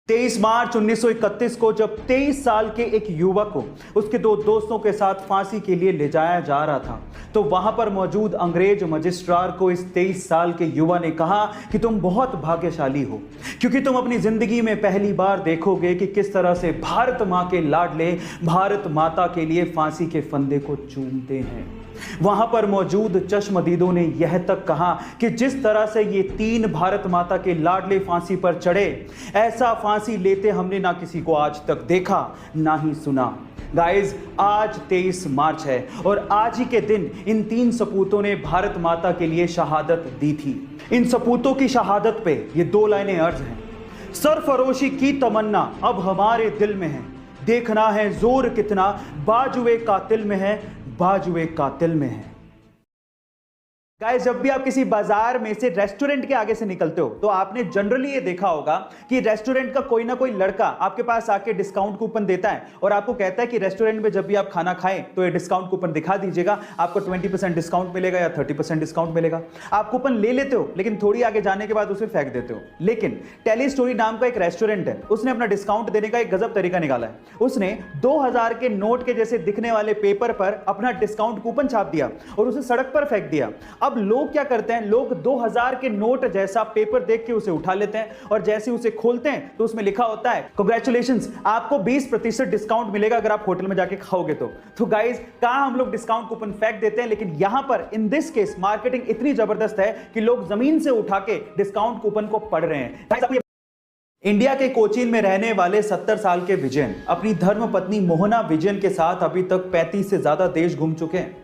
23 मार्च 1931 को जब 23 साल के एक युवक को उसके दो दोस्तों के साथ फांसी के लिए ले जाया जा रहा था, तो वहां पर मौजूद अंग्रेज मजिस्ट्रार को इस 23 साल के युवा ने कहा कि तुम बहुत भाग्यशाली हो, क्योंकि तुम अपनी जिंदगी में पहली बार देखोगे कि किस तरह से भारत मां के लाडले भारत माता के लिए फांसी के फंदे को चूमते हैं। वहां पर मौजूद चश्मदीदों ने यह तक कहा कि जिस तरह से ये तीन भारत माता के लाडले फांसी पर चढ़े, ऐसा फांसी लेते हमने ना किसी को आज तक देखा ना ही सुना। गाइज, आज 23 मार्च है और आज ही के दिन इन तीन सपूतों ने भारत माता के लिए शहादत दी थी। इन सपूतों की शहादत पे ये दो लाइनें अर्ज हैं। सरफरोशी की तमन्ना अब हमारे दिल में है, देखना है जोर कितना बाजुए कातिल में है, बाजुए कातिल में है। गाइस, जब भी आप किसी बाजार में से रेस्टोरेंट के आगे से निकलते हो तो आपने जनरली ये देखा होगा कि रेस्टोरेंट का कोई ना कोई लड़का आपके पास आके डिस्काउंट कूपन देता है और आपको कहता है कि रेस्टोरेंट में जब भी आप खाना खाएं तो ये डिस्काउंट कूपन दिखा दीजिएगा, आपको 20% डिस्काउंट मिलेगा या 30% डिस्काउंट मिलेगा। आप कूपन ले लेते हो लेकिन थोड़ी आगे जाने के बाद उसे फेंक देते हो। लेकिन टेली स्टोरी नाम का एक रेस्टोरेंट है, उसने अपना डिस्काउंट देने का एक गजब तरीका निकाला है। उसने 2000 के नोट के जैसे दिखने वाले पेपर पर अपना डिस्काउंट कूपन छाप दिया और उसे सड़क पर फेंक दिया। अब लोग क्या करते हैं, लोग 2000 के नोट जैसा पेपर देख के उसे उठा लेते हैं और जैसे उसे खोलते हैं तो उसमें लिखा होता है कांग्रेचुलेशंस, आपको 20% डिस्काउंट मिलेगा अगर आप होटल में जाके खाओगे तो गाइस, कहां हम लोग डिस्काउंट कूपन फेंक देते हैं, लेकिन यहां पर इन दिस केस मार्केटिंग इतनी जबरदस्त है कि लोग जमीन से उठा के डिस्काउंट कूपन को पढ़ रहे हैं। इंडिया के कोचीन में रहने वाले 70 साल के विजयन अपनी धर्मपत्नी मोहना विजयन के साथ अभी तक 35 से ज्यादा देश घूम चुके हैं।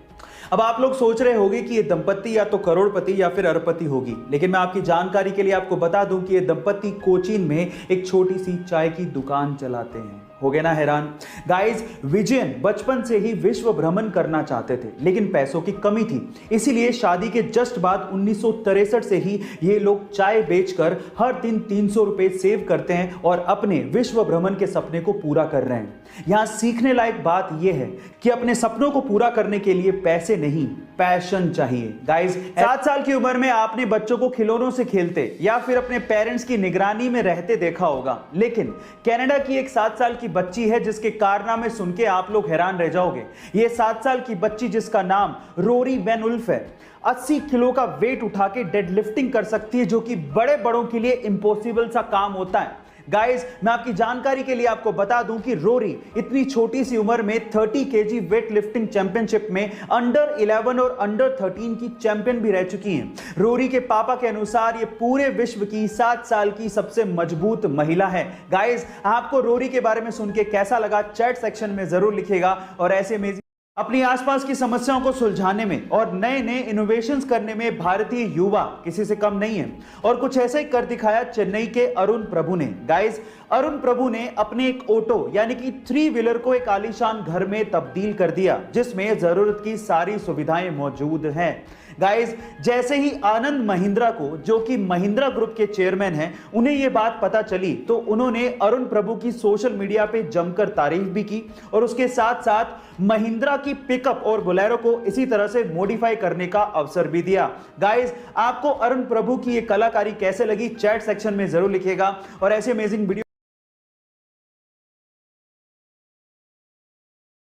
अब आप लोग सोच रहे होंगे कि ये दंपत्ति या तो करोड़पति या फिर अरबपति होगी, लेकिन मैं आपकी जानकारी के लिए आपको बता दूं कि ये दंपत्ति कोचीन में एक छोटी सी चाय की दुकान चलाते हैं। हो गए ना हैरान? गाइस, विजयन बचपन से ही विश्व भ्रमण करना चाहते थे, लेकिन पैसों की कमी थी, इसीलिए शादी के जस्ट बाद 1963 से ही ये लोग चाय बेचकर हर दिन 300 रुपए सेव करते हैं और अपने विश्व भ्रमण के सपने को पूरा कर रहे हैं। यहां सीखने लायक बात यह है कि अपने सपनों को पूरा करने के लिए पैसे नहीं, पैशन चाहिए। गाइस, 7 साल की उम्र में आपने बच्चों को खिलौनों से खेलते या फिर अपने पेरेंट्स की निगरानी में रहते देखा होगा, लेकिन कनाडा की एक 7 साल की बच्ची है जिसके कारनामे सुन के आप लोग हैरान रह जाओगे। ये 7 साल की बच्ची जिसका नाम रोरी वैन उल्फ है, 80 किलो का वेट उठा के डेडलिफ्टिंग कर सकती है, जो कि बड़े बड़ों के लिए इम्पॉसिबल सा काम होता है। गाइस, मैं आपकी जानकारी के लिए आपको बता दूं कि रोरी इतनी छोटी सी उम्र में 30 केजी वेट लिफ्टिंग चैंपियनशिप में अंडर 11 और अंडर 13 की चैंपियन भी रह चुकी हैं। रोरी के पापा के अनुसार ये पूरे विश्व की 7 साल की सबसे मजबूत महिला है। गाइस, आपको रोरी के बारे में सुन के कैसा लगा, चैट सेक्शन में जरूर लिखिएगा। और ऐसे में अपनी आसपास की समस्याओं को सुलझाने में और नए नए इनोवेशंस करने में भारतीय युवा किसी से कम नहीं है, और कुछ ऐसा ही कर दिखाया चेन्नई के अरुण प्रभु ने। गाइस, अरुण प्रभु ने अपने एक ऑटो यानी कि 3 व्हीलर को एक आलीशान घर में तब्दील कर दिया, जिसमें जरूरत की सारी सुविधाएं मौजूद हैं। गाइस, जैसे ही आनंद महिंद्रा को, जो कि महिंद्रा ग्रुप के चेयरमैन हैं, उन्हें यह बात पता चली तो उन्होंने अरुण प्रभु की सोशल मीडिया पे जमकर तारीफ भी की और उसके साथ साथ महिंद्रा की पिकअप और बोलेरो को इसी तरह से मॉडिफाई करने का अवसर भी दिया। गाइस, आपको अरुण प्रभु की ये कलाकारी कैसे लगी, चैट सेक्शन में जरूर लिखिएगा। और ऐसे अमेजिंग वीडियो